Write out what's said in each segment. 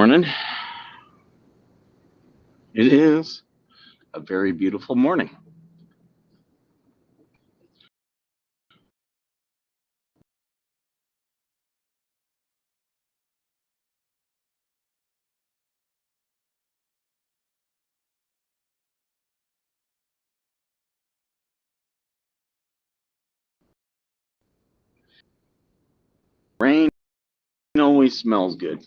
morning. It is a very beautiful morning. Rain always smells good.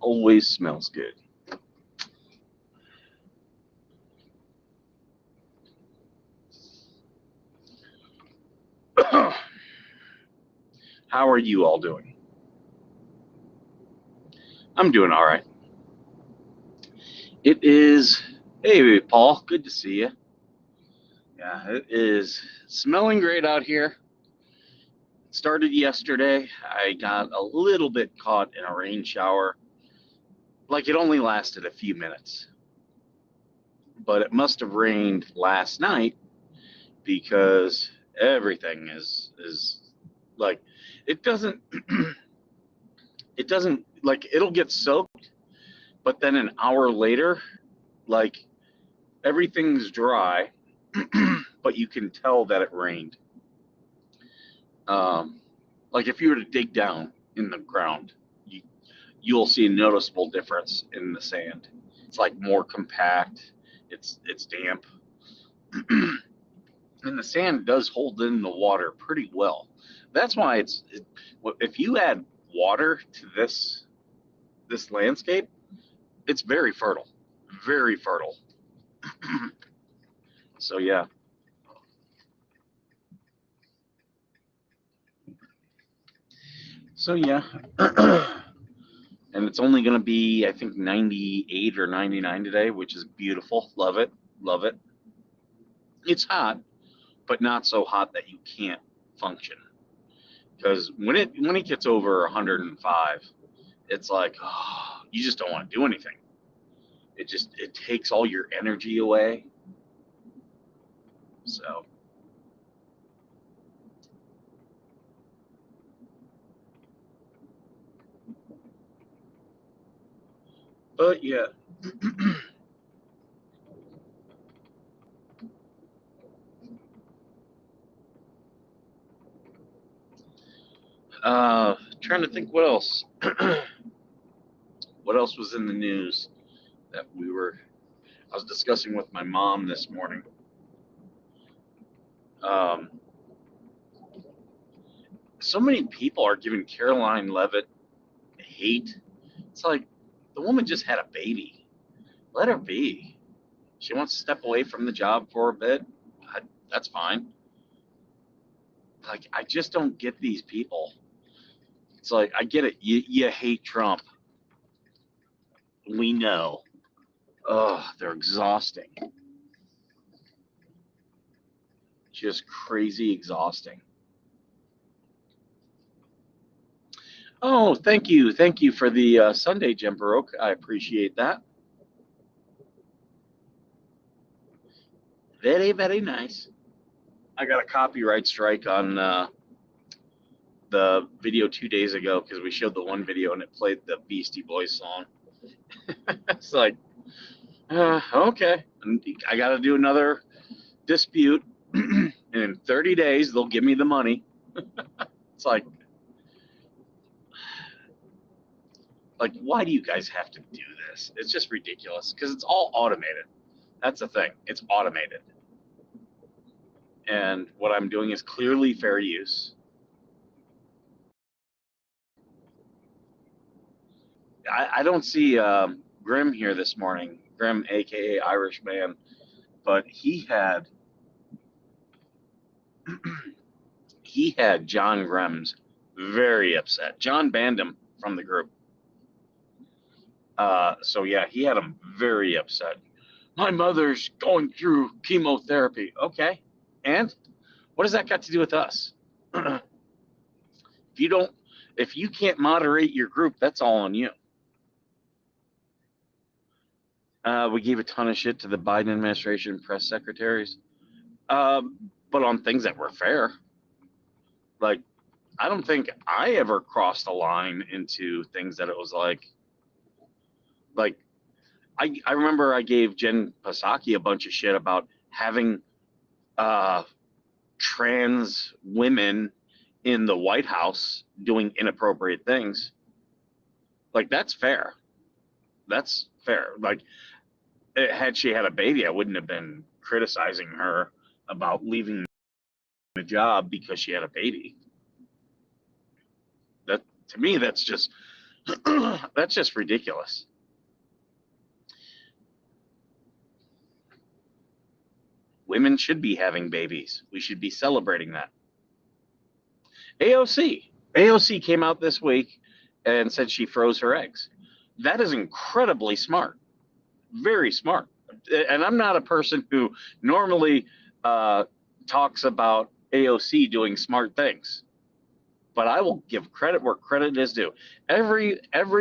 Always smells good. How are you all doing? I'm doing all right. It is, hey, Paul, good to see you. Yeah, it is smelling great out here. It started yesterday. I got a little bit caught in a rain shower. Like it only lasted a few minutes. But it must have rained last night because everything is like it doesn't it doesn't like it'll get soaked, but then an hour later, like everything's dry, but you can tell that it rained. Um, like if you were to dig down in the ground, you'll see a noticeable difference in the sand. It's like more compact. It's damp, and the sand does hold in the water pretty well. That's why if you add water to this landscape, it's very fertile, very fertile. So yeah. So yeah. And it's only going to be, I think, 98 or 99 today, which is beautiful. Love it. Love it. It's hot, but not so hot that you can't function. Because when it gets over 105, it's like, oh, you just don't want to do anything. It takes all your energy away. So, but yeah. Trying to think what else. What else was in the news that I was discussing with my mom this morning. Um, so many people are giving Caroline Levitt hate. It's like the woman just had a baby. Let her be. She wants to step away from the job for a bit. That's fine. Like I just don't get these people. It's like I get it. You hate Trump. We know. Oh, they're exhausting. Just crazy exhausting. Oh, thank you for the Sunday, Jim Baroque. I appreciate that. Very, very nice. I got a copyright strike on the video 2 days ago because we showed the one video and it played the Beastie Boys song. It's like, okay, I got to do another dispute, and in 30 days they'll give me the money. It's like, why do you guys have to do this? It's just ridiculous because it's all automated. That's the thing. It's automated. And what I'm doing is clearly fair use. I don't see Grim here this morning. Grim, aka Irish Man, but he had John Grimm's very upset. John banned him from the group. So yeah, he had him very upset. My mother's going through chemotherapy. Okay, and what does that got to do with us? if you don't, if you can't moderate your group, that's all on you. We gave a ton of shit to the Biden administration press secretaries, but on things that were fair. Like, I don't think I ever crossed a line into things that it was like I remember I gave Jen Psaki a bunch of shit about having uh, trans women in the White House doing inappropriate things. Like, that's fair. That's fair. Like, had she had a baby, I wouldn't have been criticizing her about leaving the job because she had a baby. That, to me, that's just that's just ridiculous. Women should be having babies. We should be celebrating that. AOC came out this week and said she froze her eggs. That is incredibly smart. Very smart. And I'm not a person who normally talks about AOC doing smart things, but I will give credit where credit is due. Every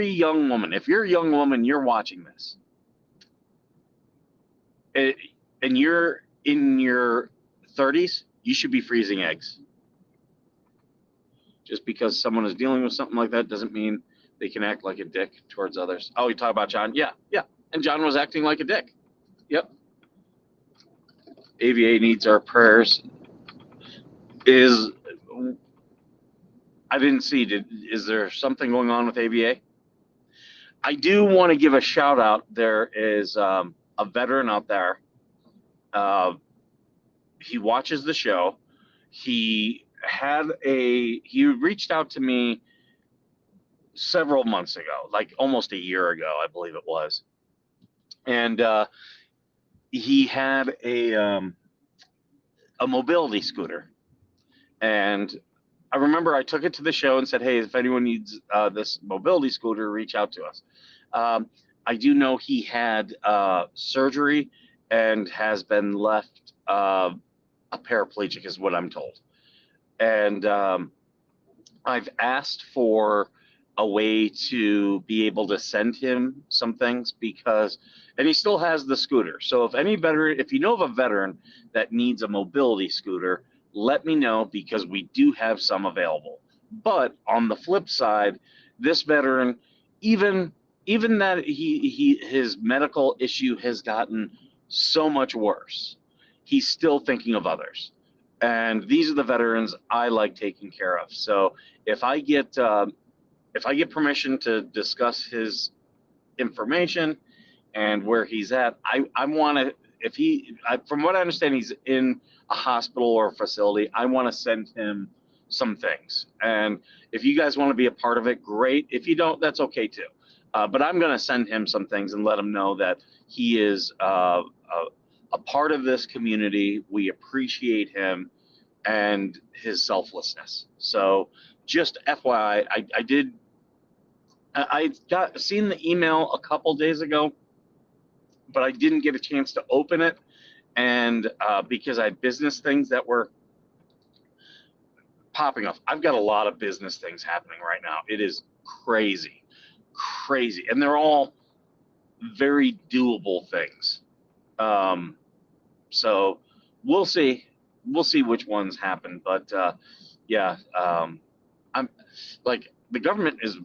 young woman, if you're a young woman, you're watching this, and you're in your 30s, you should be freezing eggs. Just because someone is dealing with something like that doesn't mean they can act like a dick towards others. Oh, you talk about John? Yeah. And John was acting like a dick. Yep. AVA needs our prayers. I didn't see. Is there something going on with AVA? I do want to give a shout out. There is a veteran out there. He watches the show. He reached out to me several months ago, like almost a year ago, I believe it was, and he had a mobility scooter, and I remember I took it to the show and said, "Hey, if anyone needs this mobility scooter, reach out to us." I do know he had surgery and has been left a paraplegic, is what I'm told. And I've asked for a way to be able to send him some things and he still has the scooter. So if you know of a veteran that needs a mobility scooter, let me know, because we do have some available. But on the flip side, this veteran, even that his medical issue has gotten so much worse, he's still thinking of others. And these are the veterans I like taking care of. So if I get permission to discuss his information and where he's at, I want to. From what I understand, he's in a hospital or a facility. I want to send him some things, and if you guys want to be a part of it, great. If you don't, that's okay too. But I'm going to send him some things and let him know that he is a part of this community. We appreciate him and his selflessness. So just FYI, I got seen the email a couple days ago, but I didn't get a chance to open it, and because I had business things that were popping off. I've got a lot of business things happening right now. It is crazy, and they're all very doable things. So we'll see which ones happen, but yeah, I'm like, the government has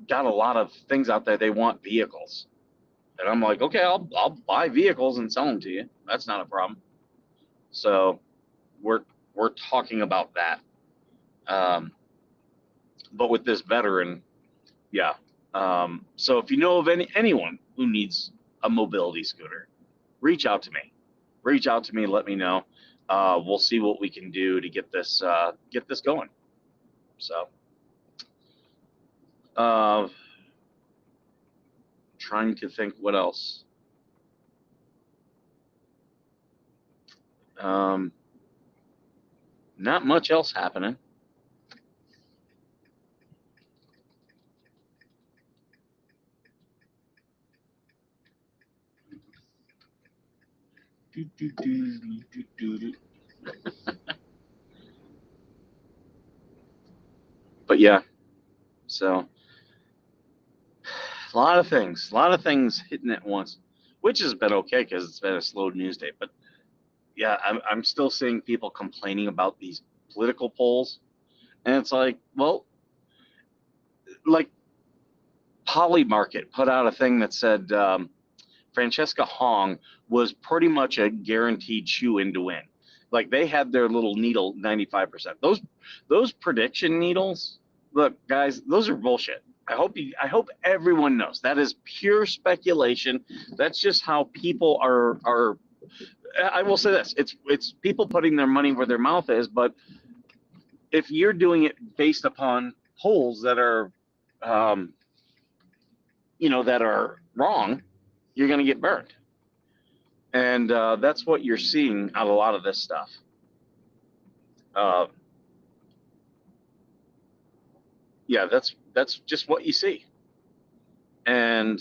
got a lot of things out there. They want vehicles, and I'm like, okay, I'll buy vehicles and sell them to you. That's not a problem. So we're talking about that. But with this veteran, yeah. So if you know of anyone who needs a mobility scooter, reach out to me. Let me know. We'll see what we can do to get this going. So, trying to think what else. Not much else happening. But yeah, so a lot of things hitting at once. which has been okay because it's been a slow news day. But yeah, I'm still seeing people complaining about these political polls, and it's like, well, like Polymarket put out a thing that said Francesca Hong was pretty much a guaranteed shoe-in to win. Like they had their little needle 95%. Those prediction needles, look, guys, those are bullshit. I hope everyone knows that is pure speculation. That's just how people are. I will say this: it's people putting their money where their mouth is. But if you're doing it based upon polls that are, um, that are wrong, you're going to get burned. And that's what you're seeing out of a lot of this stuff. Uh, yeah, that's just what you see, and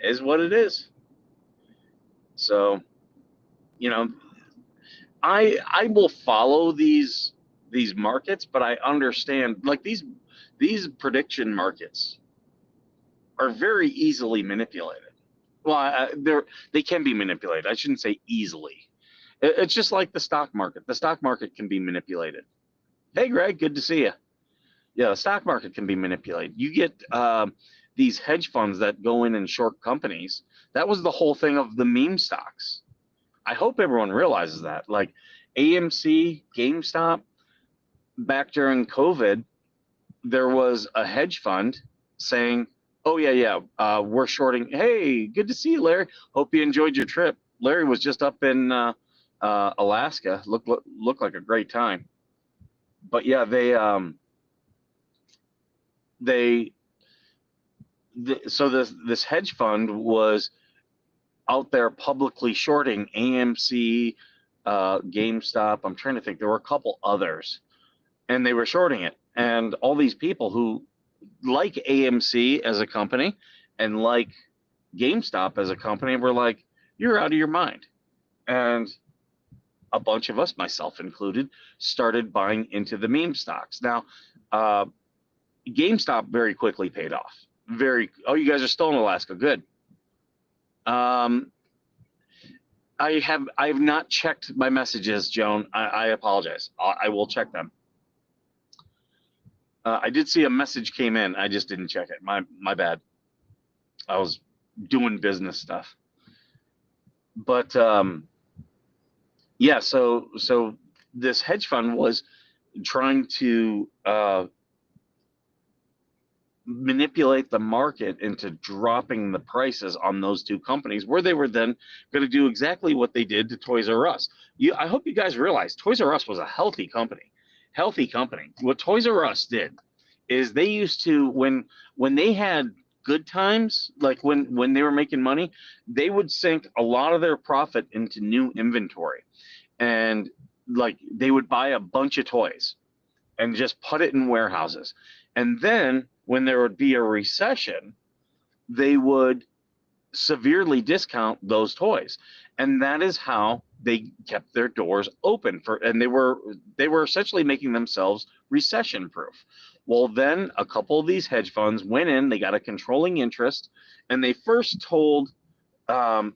is what it is. So, you know, I will follow these markets, but I understand like these prediction markets are very easily manipulated. Well, they can be manipulated. I shouldn't say easily. It's just like the stock market. The stock market can be manipulated. Hey, Greg, good to see you. Yeah, the stock market can be manipulated. You get these hedge funds that go in and short companies. That was the whole thing of the meme stocks. I hope everyone realizes that. Like AMC, GameStop, back during COVID, there was a hedge fund saying, "Oh yeah, we're shorting. Hey, good to see you, Larry. Hope you enjoyed your trip." Larry was just up in Alaska. Looked like a great time. But yeah, they so this hedge fund was out there publicly shorting AMC, GameStop. I'm trying to think. There were a couple others, and they were shorting it. And all these people who like AMC as a company and like GameStop as a company were like, "You're out of your mind." And a bunch of us, myself included, started buying into the meme stocks. Now, GameStop very quickly paid off. Oh, you guys are still in Alaska. Good. Um, I have not checked my messages, Joan. I apologize. I will check them. I did see a message came in. I just didn't check it. My bad. I was doing business stuff. But yeah, so this hedge fund was trying to manipulate the market into dropping the prices on those two companies, where they were then going to do exactly what they did to Toys R Us. I hope you guys realize Toys R Us was a healthy company. Healthy company. What Toys R Us did is they used to, when they had good times, like when they were making money, they would sink a lot of their profit into new inventory. And like they would buy a bunch of toys and just put it in warehouses. And then when there would be a recession, they would severely discount those toys. And that is how they kept their doors open and they were essentially making themselves recession proof. Well, then a couple of these hedge funds went in, they got a controlling interest, and they first told Toys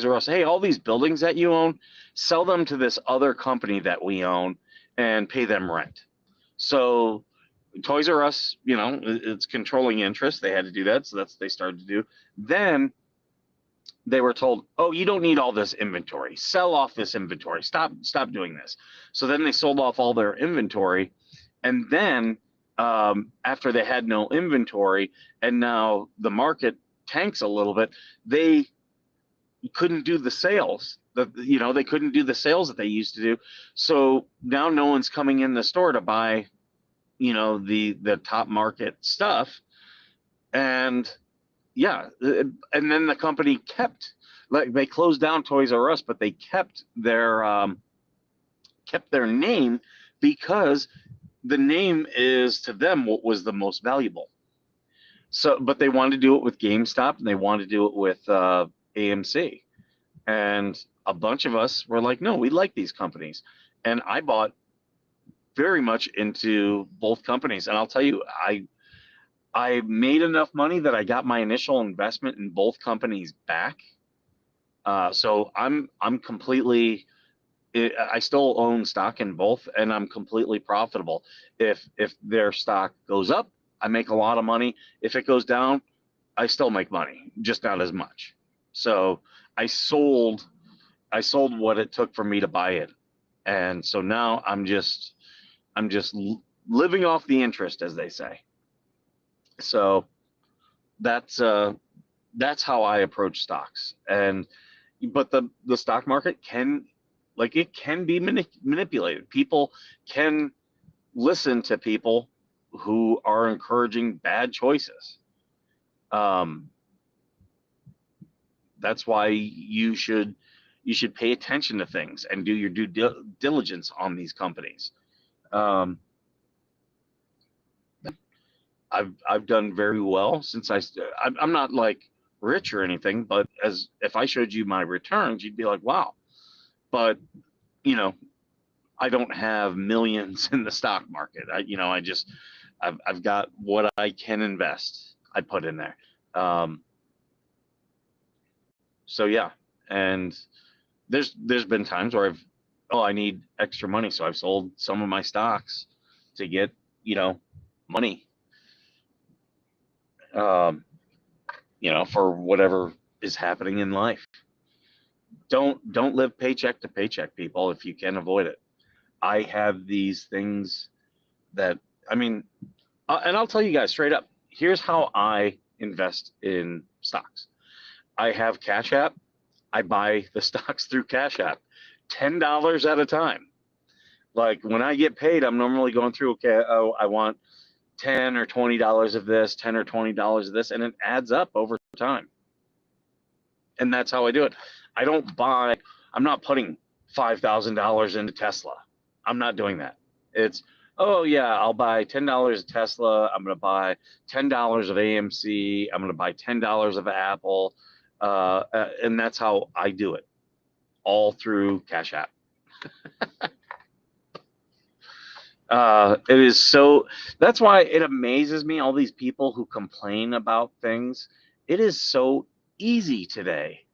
R Us, "Hey, all these buildings that you own, sell them to this other company that we own and pay them rent." So Toys R Us, it's controlling interest. They had to do that, so that's what they started to do. Then they were told, "Oh, you don't need all this inventory. Sell off this inventory. Stop doing this." So then they sold off all their inventory, and then after they had no inventory, and now the market tanks a little bit, they couldn't do the sales they couldn't do the sales that they used to do. So now no one's coming in the store to buy the top market stuff. And yeah, and then the company kept, like, they closed down Toys R Us, but they kept their name, because the name is to them what was the most valuable. So, but they wanted to do it with GameStop, and they wanted to do it with AMC. And a bunch of us were like, "No, we like these companies." And I bought very much into both companies. And I'll tell you, I made enough money that I got my initial investment in both companies back. So I'm completely. I still own stock in both, and I'm completely profitable. If their stock goes up, I make a lot of money. If it goes down, I still make money, just not as much. So I sold I sold what it took for me to buy it, and so now I'm just living off the interest, as they say. So that's uh, that's how I approach stocks. And but the stock market can, like, it can be manipulated. People can listen to people who are encouraging bad choices. Um, that's why you should pay attention to things and do your diligence on these companies. Um, I've done very well since I'm not like rich or anything, but as if I showed you my returns, you'd be like, wow. But you know, I don't have millions in the stock market. I've got what I can invest. I put in there. Um, so yeah, and there's been times where I need extra money, so I've sold some of my stocks to get money, um, for whatever is happening in life. Don't live paycheck to paycheck, people, if you can avoid it. I have these things that I mean, and I'll tell you guys straight up. Here's how I invest in stocks. I have Cash App. I buy the stocks through Cash App, $10 at a time. Like when I get paid, I'm normally going through. Okay, oh, I want $10 or $20 of this, $10 or $20 of this, and it adds up over time. And that's how I do it. I don't buy. I'm not putting $5,000 into Tesla. I'm not doing that. It's, oh yeah, I'll buy $10 of Tesla. I'm going to buy $10 of AMC. I'm going to buy $10 of Apple, and that's how I do it, all through Cash App. It is so. That's why it amazes me, all these people who complain about things. It is so easy today.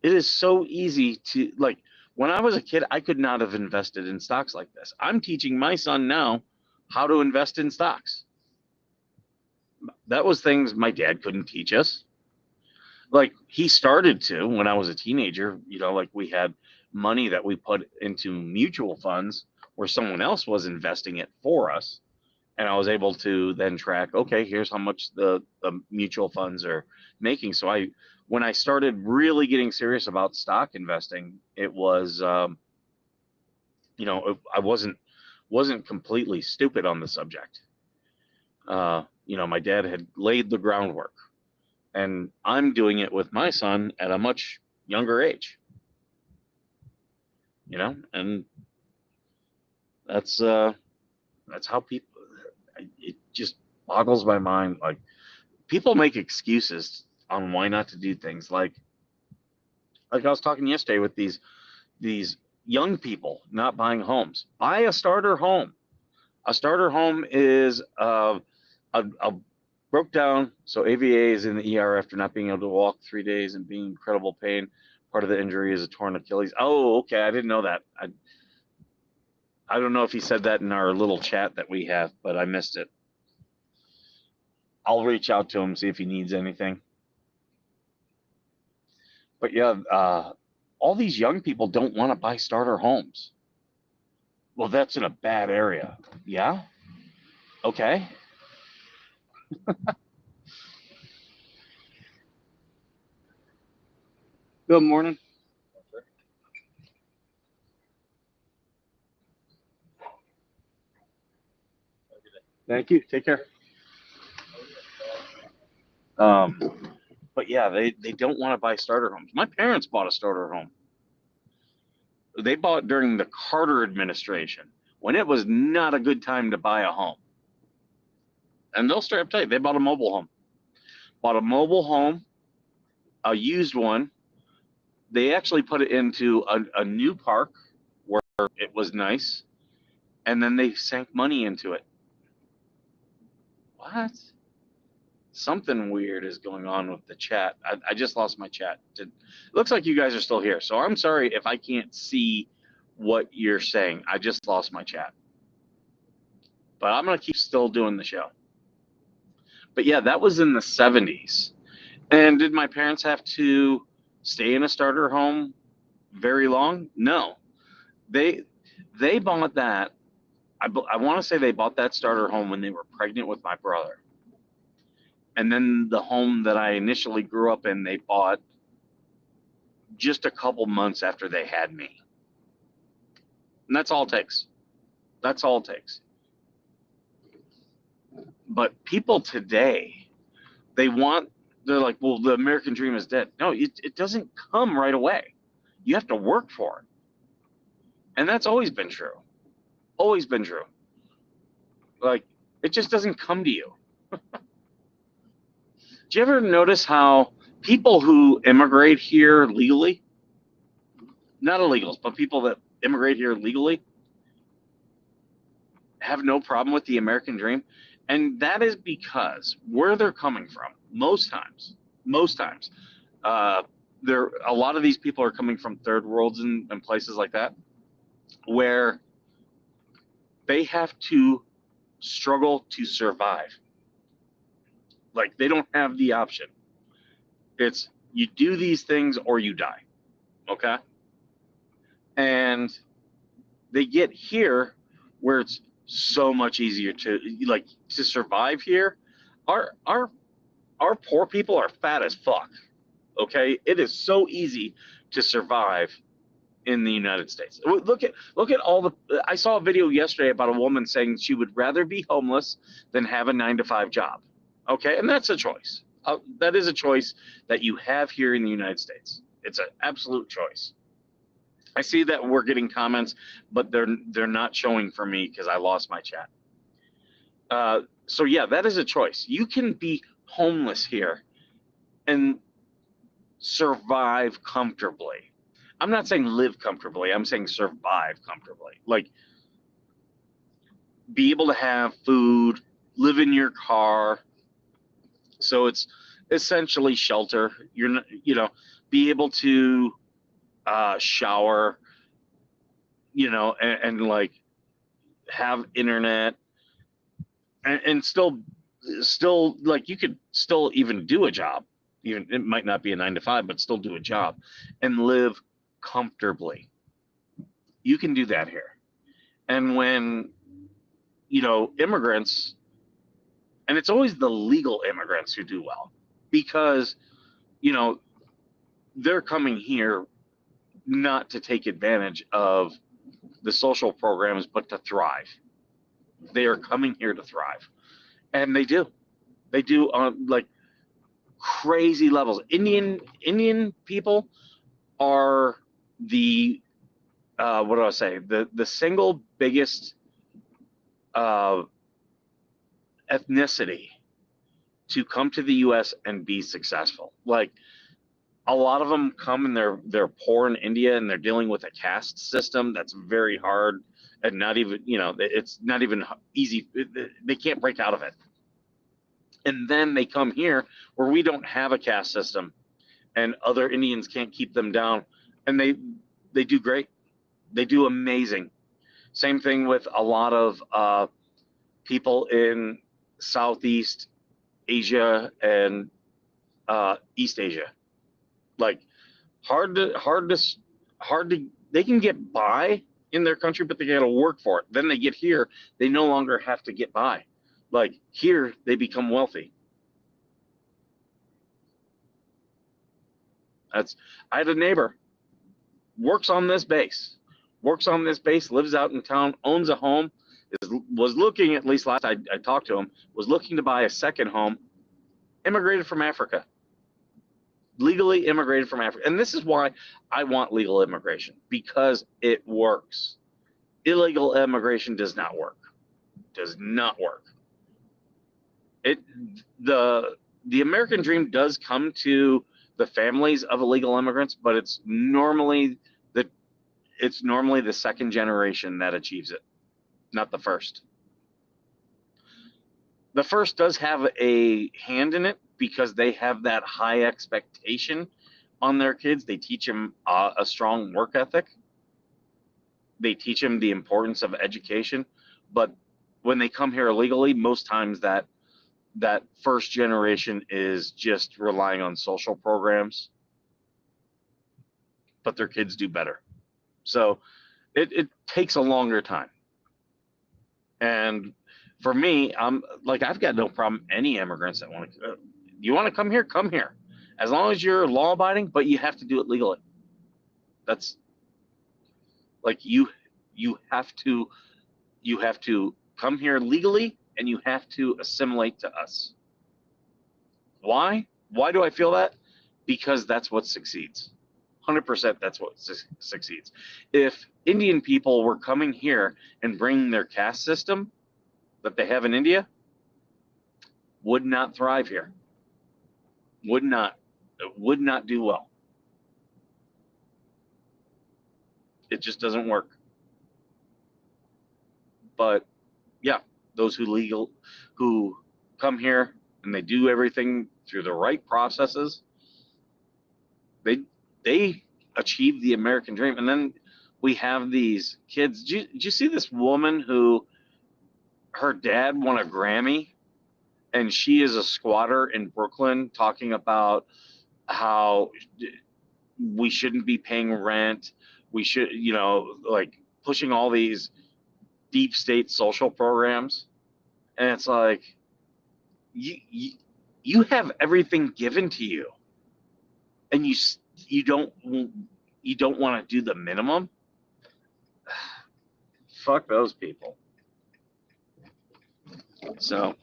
It is so easy to, like, when I was a kid, I could not have invested in stocks like this. I'm teaching my son now how to invest in stocks. That was things my dad couldn't teach us. Like, he started to when I was a teenager, like, we had money that we put into mutual funds where someone else was investing it for us. And I was able to then track, okay, here's how much the mutual funds are making. So when I started really getting serious about stock investing, it was, I wasn't completely stupid on the subject. My dad had laid the groundwork, and I'm doing it with my son at a much younger age. And that's how people. It just boggles my mind. Like, people make excuses on why not to do things. Like I was talking yesterday with these young people not buying homes. Buy a starter home. A starter home is a broke down. So AVA is in the ER after not being able to walk 3 days and being in incredible pain. Part of the injury is a torn Achilles. Oh, okay, I didn't know that. I don't know if he said that in our little chat that we have, but I missed it. I'll reach out to him, see if he needs anything. But yeah, all these young people don't want to buy starter homes. Well, that's in a bad area. Yeah. Okay. Good morning. Thank you. Take care. Um, but yeah, they don't want to buy starter homes. My parents bought a starter home. They bought during the Carter administration when it was not a good time to buy a home. And they'll straight up tell you they bought a mobile home. Bought a mobile home, a used one. They actually put it into a new park where it was nice, and then they sank money into it. What? Something weird is going on with the chat. I just lost my chat. It looks like you guys are still here. So I'm sorry if I can't see what you're saying. I just lost my chat. But I'm going to keep still doing the show. But yeah, that was in the 70s. And did my parents have to stay in a starter home very long? No. They bought that. I want to say they bought that starter home when they were pregnant with my brother. And then the home that I initially grew up in, they bought just a couple months after they had me. And that's all it takes. That's all it takes. But people today, they're like, well, the American dream is dead. No, it doesn't come right away. You have to work for it. And that's always been true. Always been true. Like, it just doesn't come to you. Do you ever notice how people who immigrate here legally, not illegals, but people that immigrate here legally, have no problem with the American dream? And that is because where they're coming from, most times, a lot of these people are coming from third worlds and places like that, where they have to struggle to survive. Like, they don't have the option. It's you do these things or you die. Okay? And they get here where it's so much easier to survive here. Our poor people are fat as fuck. Okay? It is so easy to survive in the United States. Look at all the. I saw a video yesterday about a woman saying she would rather be homeless than have a 9-to-5 job. Okay, and that's a choice. That is a choice that you have here in the United States. It's an absolute choice. I see that we're getting comments, but they're not showing for me because I lost my chat. So yeah, that is a choice. You can be homeless here and survive comfortably. I'm not saying live comfortably. I'm saying survive comfortably. Like, be able to have food, live in your car. So it's essentially shelter. You're not, be able to shower, and like have internet, and still like you could still even do a job. Even it might not be a 9-to-5, but still do a job and live comfortably. You can do that here. And when immigrants, and it's always the legal immigrants who do well, because they're coming here not to take advantage of the social programs, but to thrive. They are coming here to thrive, and they do on like crazy levels. Indian people are the what do I say, the single biggest ethnicity to come to the US and be successful. Like, a lot of them come and they're poor in India, and they're dealing with a caste system that's very hard, and not even it's not even easy. They can't break out of it. And then they come here where we don't have a caste system, and other Indians can't keep them down, and they do great. They do amazing. Same thing with a lot of people in Southeast Asia and East Asia. Like, hard to they can get by in their country, but they got to work for it. Then they get here, they no longer have to get by. Like, here they become wealthy. I had a neighbor, works on this base, lives out in town, owns a home, was looking, at least last I talked to him, was looking to buy a second home, immigrated from Africa. Legally immigrated from Africa. And this is why I want legal immigration, because it works. Illegal immigration does not work. Does not work. The American dream does come to the families of illegal immigrants, but it's normally the second generation that achieves it, not the first. the first does have a hand in it because they have that high expectation on their kids. They teach them a strong work ethic. They teach them the importance of education. But when they come here illegally, most times that first generation is just relying on social programs, but their kids do better. So it takes a longer time. And for me, I'm like, I've got no problem any immigrants that want to. You want to come here? Come here, as long as you're law abiding, but you have to do it legally. That's like you have to come here legally, and you have to assimilate to us. Why? Why do I feel that? Because that's what succeeds. 100% that's what succeeds. If Indian people were coming here and bringing their caste system that they have in India, would not thrive here. Would not do well. It just doesn't work. But yeah, those who come here and they do everything through the right processes, they achieve the American dream. And then we have these kids. Did you see this woman who her dad won a Grammy, and she is a squatter in Brooklyn, talking about how we shouldn't be paying rent. We should, like pushing all these deep state social programs. And it's like, you have everything given to you, and you don't want to do the minimum. Fuck those people. So,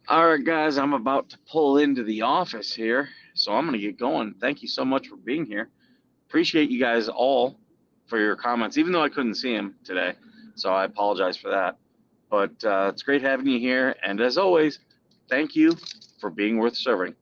all right, guys, I'm about to pull into the office here, so I'm going to get going. Thank you so much for being here. Appreciate you guys all for your comments, even though I couldn't see them today, so I apologize for that. But it's great having you here, and as always, thank you for being worth serving.